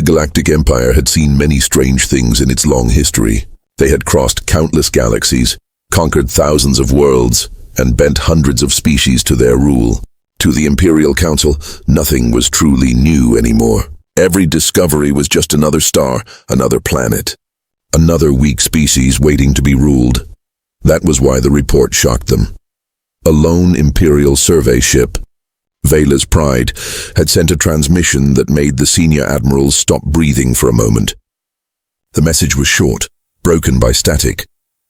The Galactic Empire had seen many strange things in its long history. They had crossed countless galaxies, conquered thousands of worlds, and bent hundreds of species to their rule. To the Imperial Council, nothing was truly new anymore. Every discovery was just another star, another planet, another weak species waiting to be ruled. That was why the report shocked them. A lone Imperial survey ship, Vela's Pride, had sent a transmission that made the senior admirals stop breathing for a moment. The message was short, broken by static,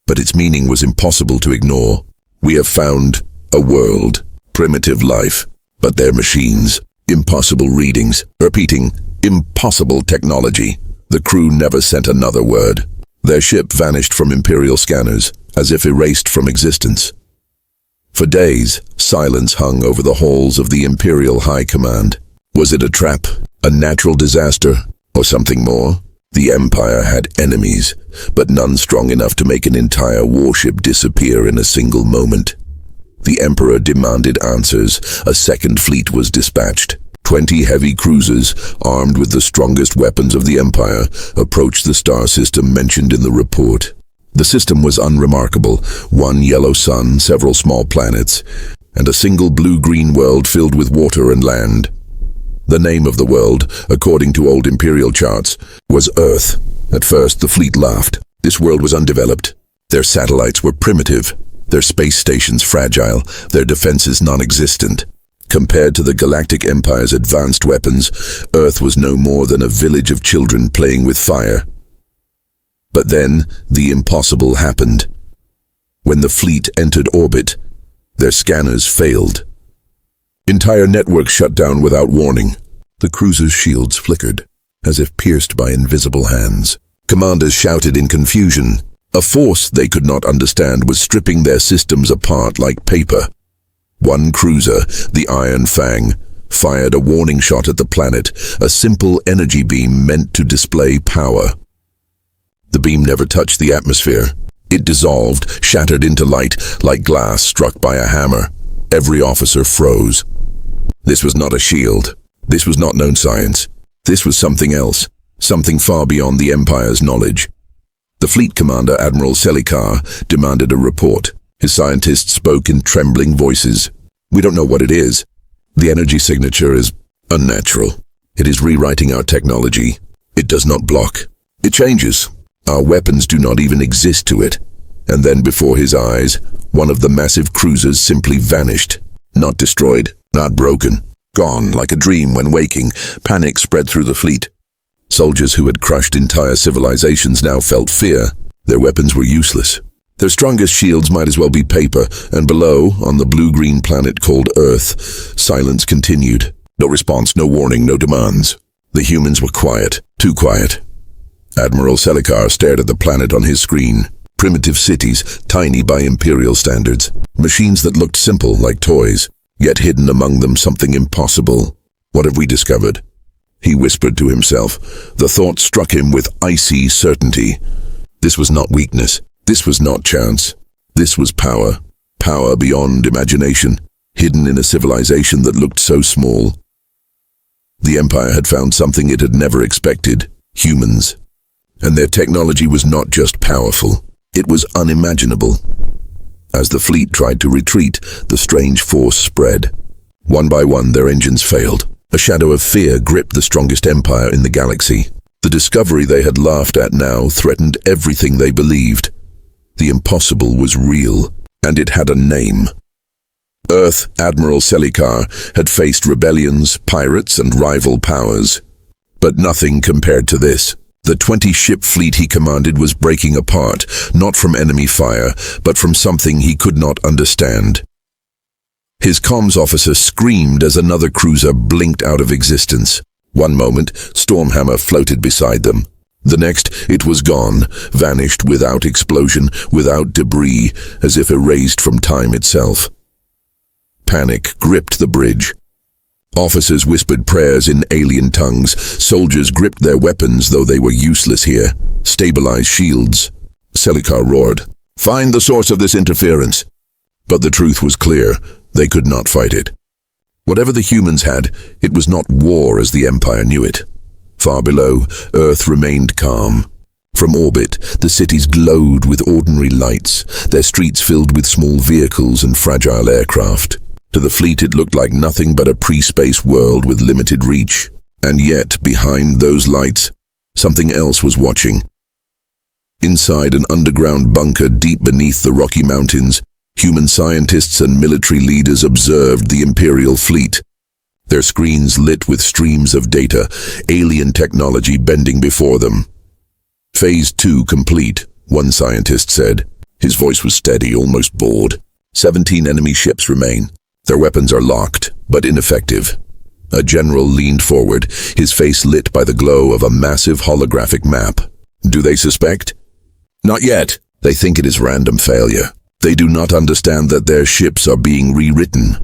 but its meaning was impossible to ignore. We have found a world, primitive life, but they're machines, impossible readings, repeating, impossible technology. The crew never sent another word. Their ship vanished from Imperial scanners, as if erased from existence. For days, silence hung over the halls of the Imperial High Command. Was it a trap, a natural disaster, or something more? The Empire had enemies, but none strong enough to make an entire warship disappear in a single moment. The Emperor demanded answers. A second fleet was dispatched. 20 heavy cruisers, armed with the strongest weapons of the Empire, approached the star system mentioned in the report. The system was unremarkable: one yellow sun, several small planets, and a single blue-green world filled with water and land. The name of the world, according to old Imperial charts, was Earth. At first, the fleet laughed. This world was undeveloped. Their satellites were primitive, their space stations fragile, their defenses non-existent. Compared to the Galactic Empire's advanced weapons, Earth was no more than a village of children playing with fire. But then, the impossible happened. When the fleet entered orbit, their scanners failed. Entire networks shut down without warning. The cruisers' shields flickered, as if pierced by invisible hands. Commanders shouted in confusion. A force they could not understand was stripping their systems apart like paper. One cruiser, the Iron Fang, fired a warning shot at the planet, a simple energy beam meant to display power. The beam never touched the atmosphere. It dissolved, shattered into light, like glass struck by a hammer. Every officer froze. This was not a shield. This was not known science. This was something else, something far beyond the Empire's knowledge. The fleet commander, Admiral Selikar, demanded a report. His scientists spoke in trembling voices. "We don't know what it is. The energy signature is unnatural. It is rewriting our technology. It does not block. It changes. Our weapons do not even exist to it." And then before his eyes, one of the massive cruisers simply vanished. Not destroyed, not broken. Gone like a dream when waking. Panic spread through the fleet. Soldiers who had crushed entire civilizations now felt fear. Their weapons were useless. Their strongest shields might as well be paper, and below, on the blue-green planet called Earth, silence continued. No response, no warning, no demands. The humans were quiet, too quiet. Admiral Selikar stared at the planet on his screen. Primitive cities, tiny by Imperial standards. Machines that looked simple, like toys, yet hidden among them something impossible. What have we discovered? He whispered to himself. The thought struck him with icy certainty. This was not weakness. This was not chance. This was power. Power beyond imagination, hidden in a civilization that looked so small. The Empire had found something it had never expected: humans. And their technology was not just powerful, it was unimaginable. As the fleet tried to retreat, the strange force spread. One by one, their engines failed. A shadow of fear gripped the strongest empire in the galaxy. The discovery they had laughed at now threatened everything they believed. The impossible was real, and it had a name. Earth Admiral Selikar had faced rebellions, pirates, and rival powers. But nothing compared to this. The 20-ship fleet he commanded was breaking apart, not from enemy fire, but from something he could not understand. His comms officer screamed as another cruiser blinked out of existence. One moment, Stormhammer floated beside them. The next, it was gone, vanished without explosion, without debris, as if erased from time itself. Panic gripped the bridge. Officers whispered prayers in alien tongues. Soldiers gripped their weapons, though they were useless here. Stabilize shields. Selikar roared. Find the source of this interference. But the truth was clear. They could not fight it. Whatever the humans had, it was not war as the Empire knew it. Far below, Earth remained calm. From orbit, the cities glowed with ordinary lights, their streets filled with small vehicles and fragile aircraft. To the fleet it looked like nothing but a pre-space world with limited reach. And yet, behind those lights, something else was watching. Inside an underground bunker deep beneath the Rocky Mountains, human scientists and military leaders observed the Imperial fleet. Their screens lit with streams of data, alien technology bending before them. Phase 2 complete, one scientist said. His voice was steady, almost bored. 17 enemy ships remain. Their weapons are locked, but ineffective. A general leaned forward, his face lit by the glow of a massive holographic map. Do they suspect? Not yet. They think it is random failure. They do not understand that their ships are being rewritten.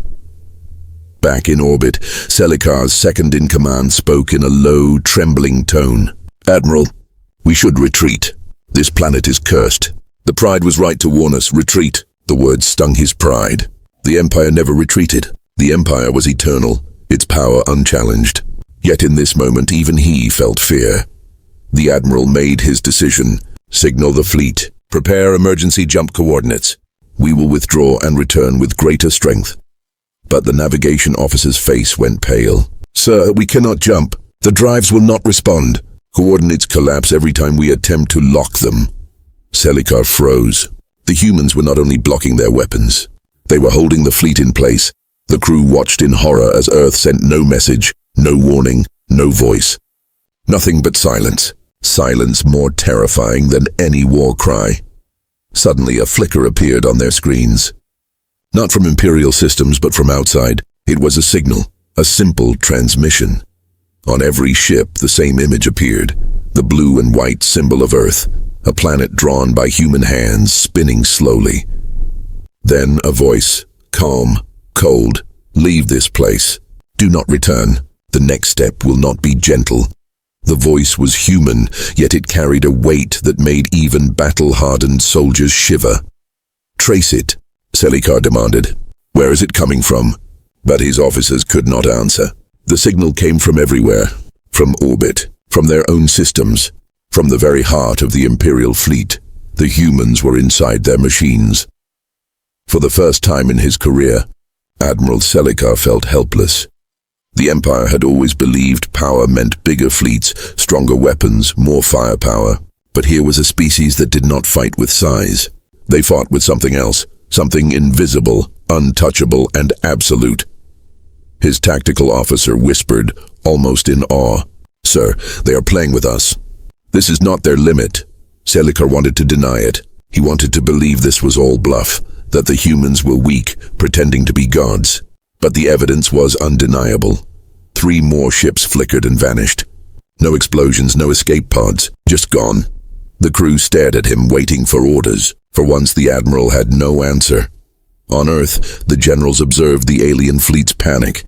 Back in orbit, Selikar's second-in-command spoke in a low, trembling tone. Admiral, we should retreat. This planet is cursed. The Pride was right to warn us. Retreat. The words stung his pride. The Empire never retreated. The Empire was eternal, its power unchallenged. Yet in this moment, even he felt fear. The Admiral made his decision. Signal the fleet. Prepare emergency jump coordinates. We will withdraw and return with greater strength. But the navigation officer's face went pale. Sir, we cannot jump. The drives will not respond. Coordinates collapse every time we attempt to lock them. Selikar froze. The humans were not only blocking their weapons. They were holding the fleet in place. The crew watched in horror as Earth sent no message, no warning, no voice. Nothing but silence. Silence more terrifying than any war cry. Suddenly a flicker appeared on their screens. Not from Imperial systems, but from outside. It was a signal, a simple transmission. On every ship, the same image appeared. The blue and white symbol of Earth, a planet drawn by human hands, spinning slowly. Then a voice, calm, cold. Leave this place. Do not return. The next step will not be gentle. The voice was human, yet it carried a weight that made even battle-hardened soldiers shiver. Trace it, Selikar demanded. Where is it coming from? But his officers could not answer. The signal came from everywhere. From orbit, from their own systems, from the very heart of the Imperial fleet. The humans were inside their machines. For the first time in his career, Admiral Selikar felt helpless. The Empire had always believed power meant bigger fleets, stronger weapons, more firepower. But here was a species that did not fight with size. They fought with something else, something invisible, untouchable, and absolute. His tactical officer whispered, almost in awe, Sir, they are playing with us. This is not their limit. Selikar wanted to deny it. He wanted to believe this was all bluff, that the humans were weak, pretending to be gods. But the evidence was undeniable. 3 more ships flickered and vanished. No explosions, no escape pods, just gone. The crew stared at him, waiting for orders. For once the Admiral had no answer. On Earth, the generals observed the alien fleet's panic.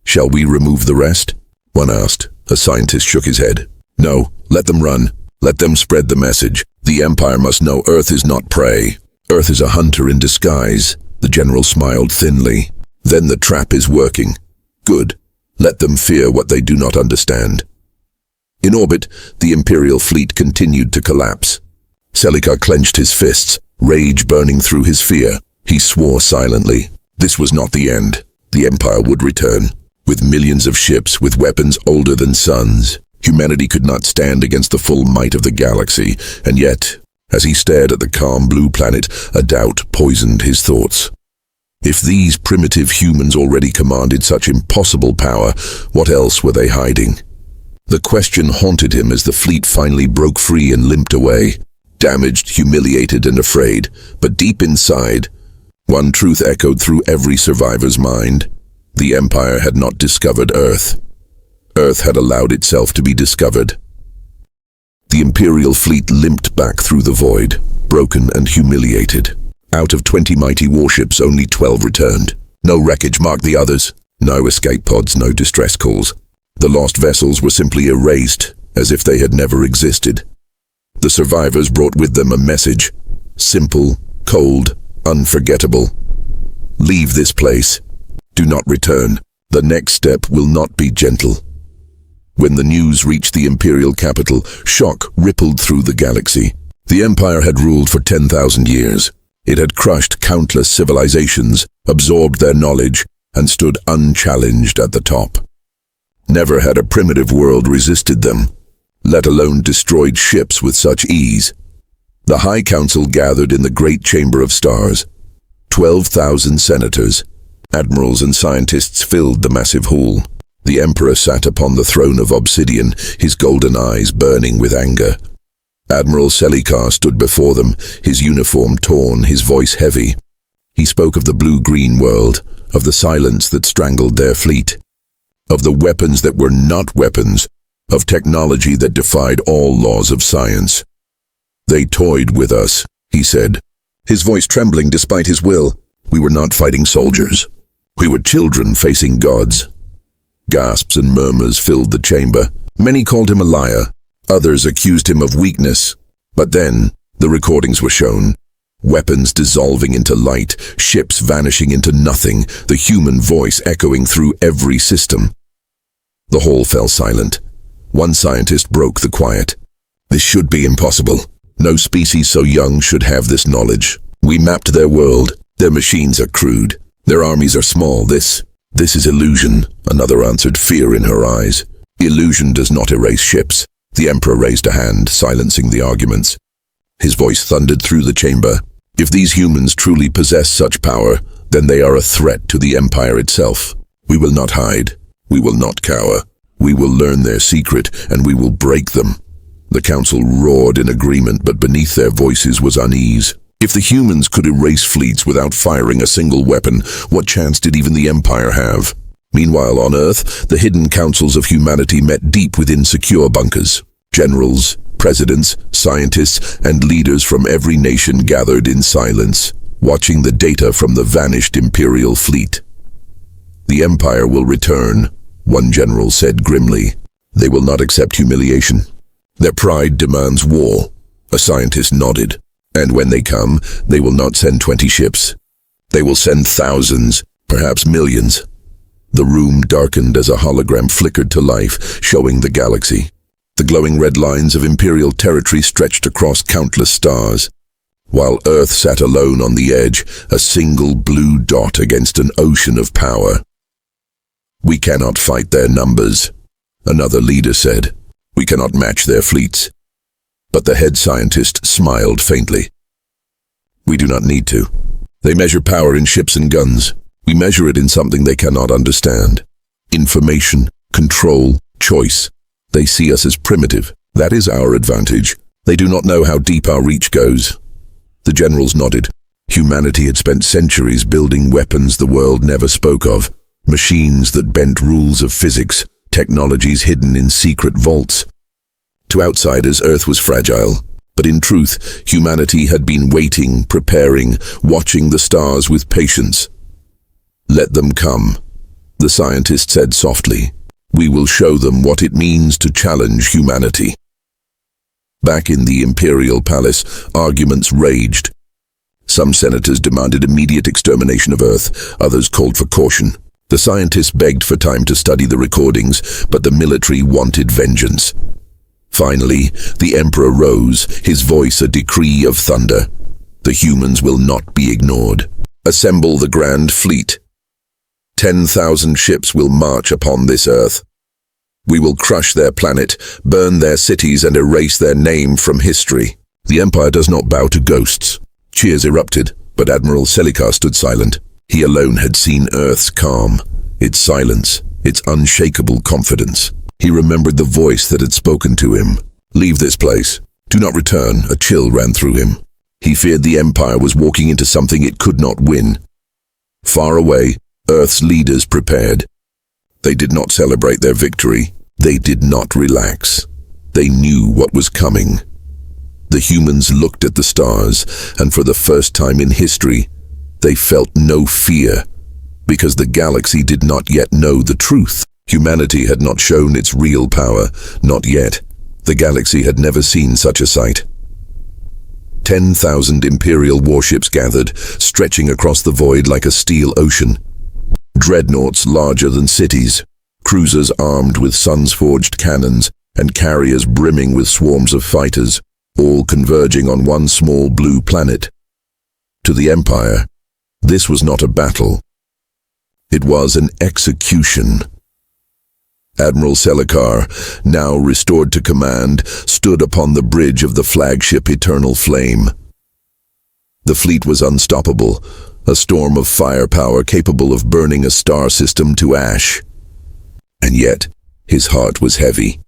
Shall we remove the rest? One asked. A scientist shook his head. No, let them run. Let them spread the message. The Empire must know Earth is not prey. Earth is a hunter in disguise. The general smiled thinly. Then the trap is working. Good. Let them fear what they do not understand. In orbit, the Imperial fleet continued to collapse. Selikar clenched his fists, rage burning through his fear. He swore silently. This was not the end. The Empire would return. With millions of ships, with weapons older than suns. Humanity could not stand against the full might of the galaxy, and yet, as he stared at the calm blue planet, a doubt poisoned his thoughts. If these primitive humans already commanded such impossible power, what else were they hiding? The question haunted him as the fleet finally broke free and limped away, damaged, humiliated, and afraid. But deep inside, one truth echoed through every survivor's mind. The Empire had not discovered Earth. Earth had allowed itself to be discovered. The Imperial fleet limped back through the void, broken and humiliated. Out of 20 mighty warships, only 12 returned. No wreckage marked the others. No escape pods, no distress calls. The lost vessels were simply erased, as if they had never existed. The survivors brought with them a message. Simple, cold, unforgettable. Leave this place. Do not return. The next step will not be gentle. When the news reached the Imperial capital, shock rippled through the galaxy. The Empire had ruled for 10,000 years. It had crushed countless civilizations, absorbed their knowledge, and stood unchallenged at the top. Never had a primitive world resisted them, let alone destroyed ships with such ease. The High Council gathered in the Great Chamber of Stars. 12,000 senators, admirals and scientists filled the massive hall. The Emperor sat upon the throne of obsidian, his golden eyes burning with anger. Admiral Selikar stood before them, his uniform torn, his voice heavy. He spoke of the blue-green world, of the silence that strangled their fleet, of the weapons that were not weapons, of technology that defied all laws of science. "They toyed with us," he said, his voice trembling despite his will. "We were not fighting soldiers. We were children facing gods." Gasps and murmurs filled the chamber. Many called him a liar. Others accused him of weakness. But then, the recordings were shown. Weapons dissolving into light, ships vanishing into nothing, the human voice echoing through every system. The hall fell silent. One scientist broke the quiet. "This should be impossible. No species so young should have this knowledge. We mapped their world. Their machines are crude. Their armies are small. This is illusion," another answered, fear in her eyes. "Illusion does not erase ships." The Emperor raised a hand, silencing the arguments. His voice thundered through the chamber. "If these humans truly possess such power, then they are a threat to the Empire itself. We will not hide. We will not cower. We will learn their secret, and we will break them." The council roared in agreement, but beneath their voices was unease. If the humans could erase fleets without firing a single weapon, what chance did even the Empire have? Meanwhile, on Earth, the hidden councils of humanity met deep within secure bunkers. Generals, presidents, scientists, and leaders from every nation gathered in silence, watching the data from the vanished Imperial fleet. "The Empire will return," one general said grimly. "They will not accept humiliation. Their pride demands war." A scientist nodded. "And when they come, they will not send 20 ships. They will send thousands, perhaps millions." The room darkened as a hologram flickered to life, showing the galaxy. The glowing red lines of Imperial territory stretched across countless stars, while Earth sat alone on the edge, a single blue dot against an ocean of power. "We cannot fight their numbers," another leader said. "We cannot match their fleets." But the head scientist smiled faintly. "We do not need to. They measure power in ships and guns. We measure it in something they cannot understand. Information, control, choice. They see us as primitive. That is our advantage. They do not know how deep our reach goes." The generals nodded. Humanity had spent centuries building weapons the world never spoke of. Machines that bent rules of physics, technologies hidden in secret vaults. To outsiders, Earth was fragile, but in truth, humanity had been waiting, preparing, watching the stars with patience. "Let them come," the scientist said softly. "We will show them what it means to challenge humanity." Back in the Imperial Palace, arguments raged. Some senators demanded immediate extermination of Earth, others called for caution. The scientists begged for time to study the recordings, but the military wanted vengeance. Finally, the Emperor rose, his voice a decree of thunder. "The humans will not be ignored. Assemble the Grand Fleet. 10,000 ships will march upon this Earth. We will crush their planet, burn their cities, and erase their name from history." The Empire does not bow to ghosts. Cheers erupted, but Admiral Selikar stood silent. He alone had seen Earth's calm, its silence, its unshakable confidence. He remembered the voice that had spoken to him. "Leave this place. Do not return." A chill ran through him. He feared the Empire was walking into something it could not win. Far away, Earth's leaders prepared. They did not celebrate their victory. They did not relax. They knew what was coming. The humans looked at the stars, and for the first time in history, they felt no fear, because the galaxy did not yet know the truth. Humanity had not shown its real power, not yet. The galaxy had never seen such a sight. 10,000 Imperial warships gathered, stretching across the void like a steel ocean. Dreadnoughts larger than cities, cruisers armed with suns-forged cannons, and carriers brimming with swarms of fighters, all converging on one small blue planet. To the Empire, this was not a battle. It was an execution. Admiral Selicar, now restored to command, stood upon the bridge of the flagship Eternal Flame. The fleet was unstoppable, a storm of firepower capable of burning a star system to ash. And yet, his heart was heavy.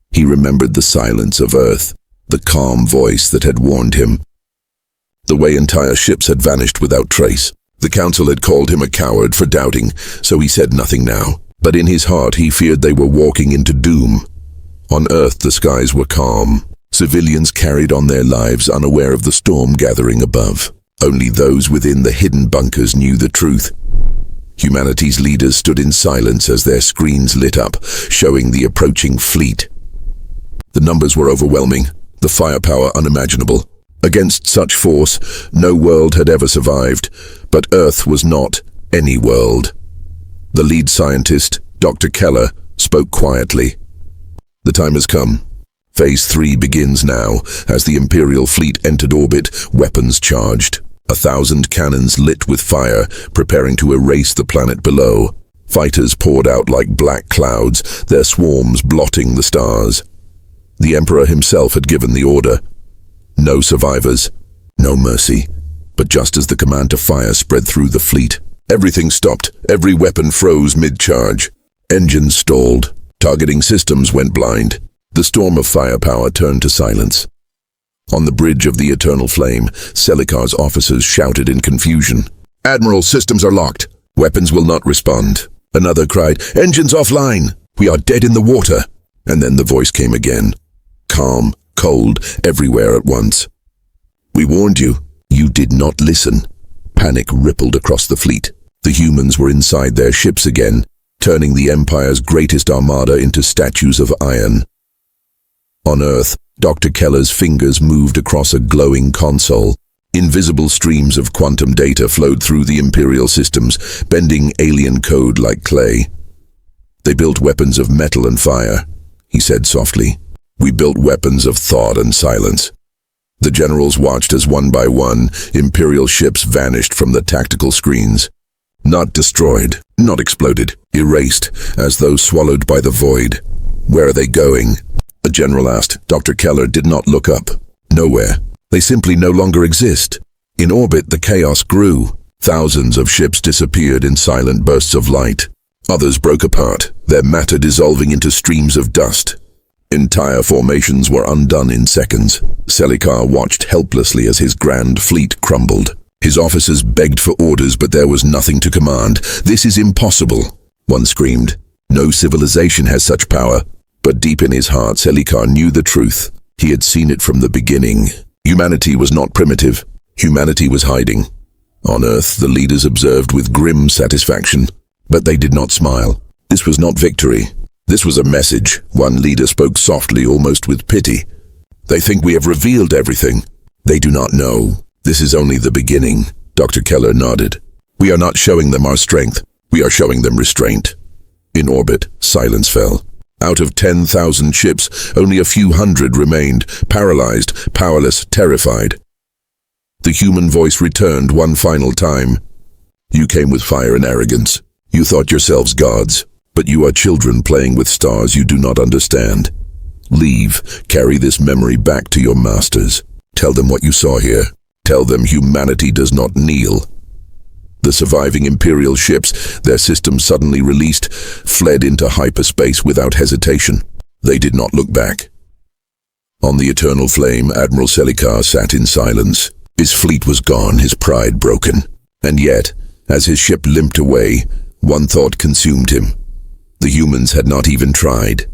He remembered the silence of Earth, the calm voice that had warned him. The way entire ships had vanished without trace. The Council had called him a coward for doubting, so he said nothing now. But in his heart he feared they were walking into doom. On Earth the skies were calm. Civilians carried on their lives unaware of the storm gathering above. Only those within the hidden bunkers knew the truth. Humanity's leaders stood in silence as their screens lit up, showing the approaching fleet. The numbers were overwhelming, the firepower unimaginable. Against such force, no world had ever survived, but Earth was not any world. The lead scientist, Dr. Keller, spoke quietly. The time has come. Phase 3 begins now, as the Imperial fleet entered orbit, weapons charged. 1,000 cannons lit with fire, preparing to erase the planet below. Fighters poured out like black clouds, their swarms blotting the stars. The Emperor himself had given the order. No survivors, no mercy. But just as the command to fire spread through the fleet, everything stopped. Every weapon froze mid-charge. Engines stalled. Targeting systems went blind. The storm of firepower turned to silence. On the bridge of the Eternal Flame, Selicar's officers shouted in confusion. "Admiral, systems are locked. Weapons will not respond." Another cried, "Engines offline. We are dead in the water." And then the voice came again. Calm, cold, everywhere at once. "We warned you. You did not listen." Panic rippled across the fleet. The humans were inside their ships again, turning the Empire's greatest armada into statues of iron. On Earth, Dr. Keller's fingers moved across a glowing console. Invisible streams of quantum data flowed through the Imperial systems, bending alien code like clay. "They built weapons of metal and fire," he said softly. "We built weapons of thought and silence." The generals watched as one by one, Imperial ships vanished from the tactical screens. Not destroyed, not exploded, erased, as though swallowed by the void. "Where are they going?" a general asked. Dr. Keller did not look up. "Nowhere. They simply no longer exist." In orbit, the chaos grew. Thousands of ships disappeared in silent bursts of light. Others broke apart, their matter dissolving into streams of dust. Entire formations were undone in seconds. Selicar watched helplessly as his grand fleet crumbled. His officers begged for orders, but there was nothing to command. "This is impossible," one screamed. "No civilization has such power." But deep in his heart, Selicar knew the truth. He had seen it from the beginning. Humanity was not primitive. Humanity was hiding. On Earth, the leaders observed with grim satisfaction. But they did not smile. This was not victory. This was a message. One leader spoke softly, almost with pity. "They think we have revealed everything. They do not know. This is only the beginning." Dr. Keller nodded. "We are not showing them our strength. We are showing them restraint." In orbit, silence fell. Out of 10,000 ships, only a few hundred remained, paralyzed, powerless, terrified. The human voice returned one final time. "You came with fire and arrogance. You thought yourselves gods. But you are children playing with stars you do not understand. Leave, carry this memory back to your masters. Tell them what you saw here. Tell them humanity does not kneel." The surviving Imperial ships, their systems suddenly released, fled into hyperspace without hesitation. They did not look back. On the Eternal Flame, Admiral Selicar sat in silence. His fleet was gone, his pride broken. And yet, as his ship limped away, one thought consumed him. The humans had not even tried.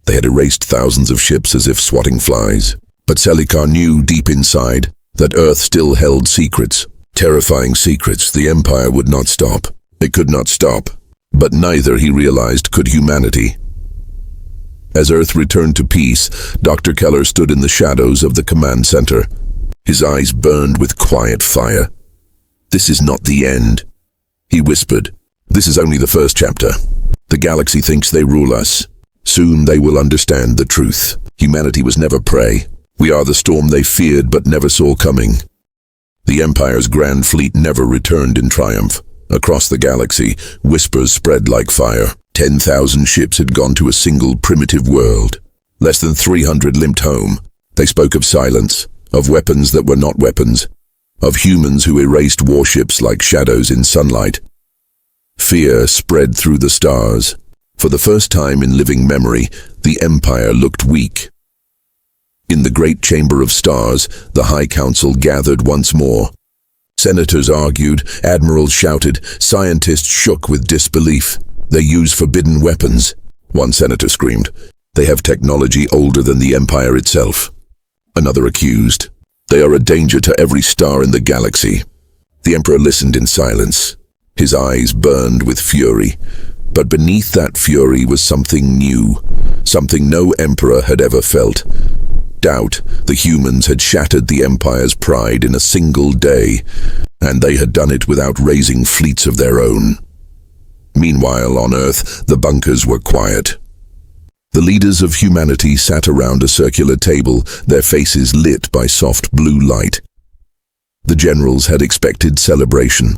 They had erased thousands of ships as if swatting flies. But Selicar knew deep inside that Earth still held secrets. Terrifying secrets. The Empire would not stop. It could not stop. But neither, he realized, could humanity. As Earth returned to peace, Dr. Keller stood in the shadows of the command center. His eyes burned with quiet fire. "This is not the end," he whispered. This is only the first chapter. The galaxy thinks they rule us. Soon they will understand the truth. Humanity was never prey. We are the storm they feared but never saw coming. The Empire's grand fleet never returned in triumph. Across the galaxy, whispers spread like fire. 10,000 ships had gone to a single primitive world. Less than 300 limped home. They spoke of silence, of weapons that were not weapons, of humans who erased warships like shadows in sunlight. Fear spread through the stars. For the first time in living memory, the Empire looked weak. In the great chamber of stars, the High Council gathered once more. Senators argued, admirals shouted, scientists shook with disbelief. They use forbidden weapons. One senator screamed, they have technology older than the Empire itself. Another accused, they are a danger to every star in the galaxy. The Emperor listened in silence. His eyes burned with fury. But beneath that fury was something new, something no emperor had ever felt. Doubt. The humans had shattered the Empire's pride in a single day, and they had done it without raising fleets of their own. Meanwhile, on Earth, the bunkers were quiet. The leaders of humanity sat around a circular table, their faces lit by soft blue light. The generals had expected celebration.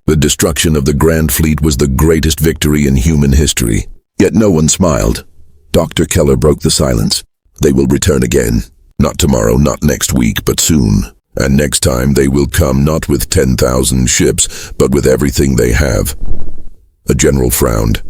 The destruction of the Grand Fleet was the greatest victory in human history. Yet no one smiled. Dr. Keller broke the silence. They will return again. Not tomorrow, not next week, but soon. And next time they will come not with 10,000 ships, but with everything they have. A general frowned.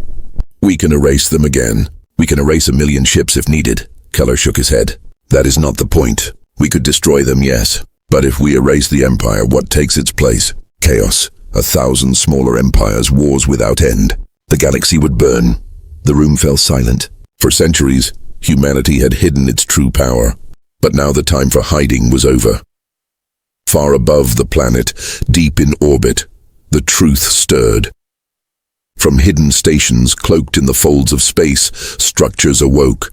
We can erase them again. We can erase 1,000,000 ships if needed. Keller shook his head. That is not the point. We could destroy them, yes. But if we erase the Empire, what takes its place? Chaos. 1,000 smaller empires, wars without end. The galaxy would burn. The room fell silent. For centuries, humanity had hidden its true power. But now the time for hiding was over. Far above the planet, deep in orbit, the truth stirred. From hidden stations cloaked in the folds of space, structures awoke.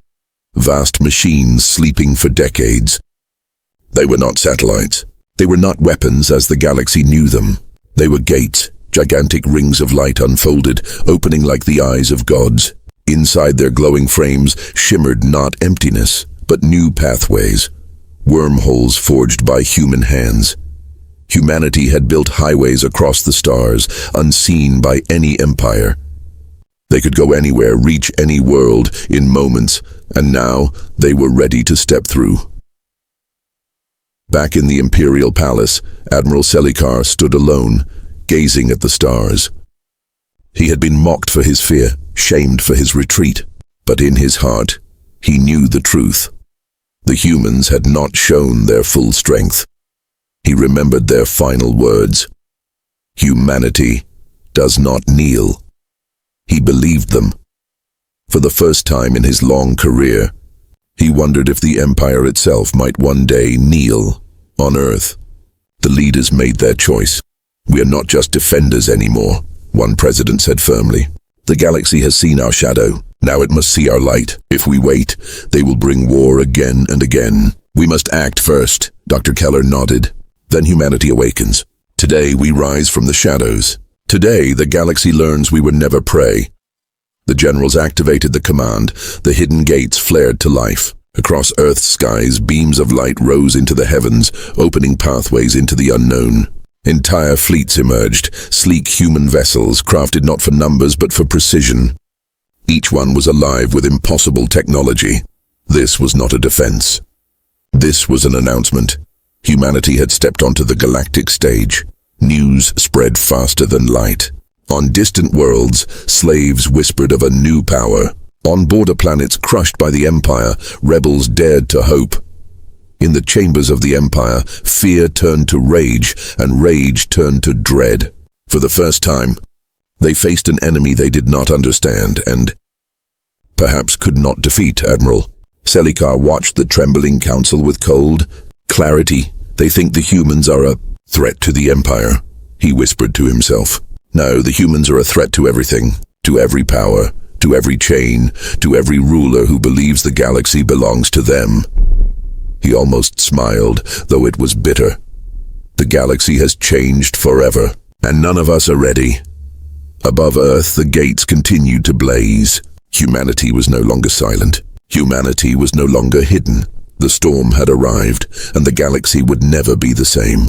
Vast machines sleeping for decades. They were not satellites. They were not weapons as the galaxy knew them. They were gates, gigantic rings of light unfolded, opening like the eyes of gods. Inside their glowing frames shimmered not emptiness, but new pathways, wormholes forged by human hands. Humanity had built highways across the stars, unseen by any empire. They could go anywhere, reach any world, in moments, and now they were ready to step through. Back in the Imperial Palace, Admiral Selikar stood alone, gazing at the stars. He had been mocked for his fear, shamed for his retreat, but in his heart, he knew the truth. The humans had not shown their full strength. He remembered their final words. Humanity does not kneel. He believed them. For the first time in his long career, he wondered if the Empire itself might one day kneel on Earth. The leaders made their choice. We are not just defenders anymore, one president said firmly. The galaxy has seen our shadow. Now it must see our light. If we wait, they will bring war again and again. We must act first. Dr. Keller nodded. Then humanity awakens. Today we rise from the shadows. Today the galaxy learns we were never prey. The generals activated the command. The hidden gates flared to life. Across Earth's skies, beams of light rose into the heavens, opening pathways into the unknown. Entire fleets emerged, sleek human vessels, crafted not for numbers but for precision. Each one was alive with impossible technology. This was not a defense. This was an announcement. Humanity had stepped onto the galactic stage. News spread faster than light. On distant worlds, slaves whispered of a new power. On border planets crushed by the Empire, rebels dared to hope. In the chambers of the Empire, fear turned to rage, and rage turned to dread. For the first time, they faced an enemy they did not understand and perhaps could not defeat. Admiral Selikar watched the trembling council with cold clarity. They think the humans are a threat to the Empire, he whispered to himself. No, the humans are a threat to everything, to every power, to every chain, to every ruler who believes the galaxy belongs to them. He almost smiled, though it was bitter. The galaxy has changed forever, and none of us are ready. Above Earth, the gates continued to blaze. Humanity was no longer silent. Humanity was no longer hidden. The storm had arrived, and the galaxy would never be the same.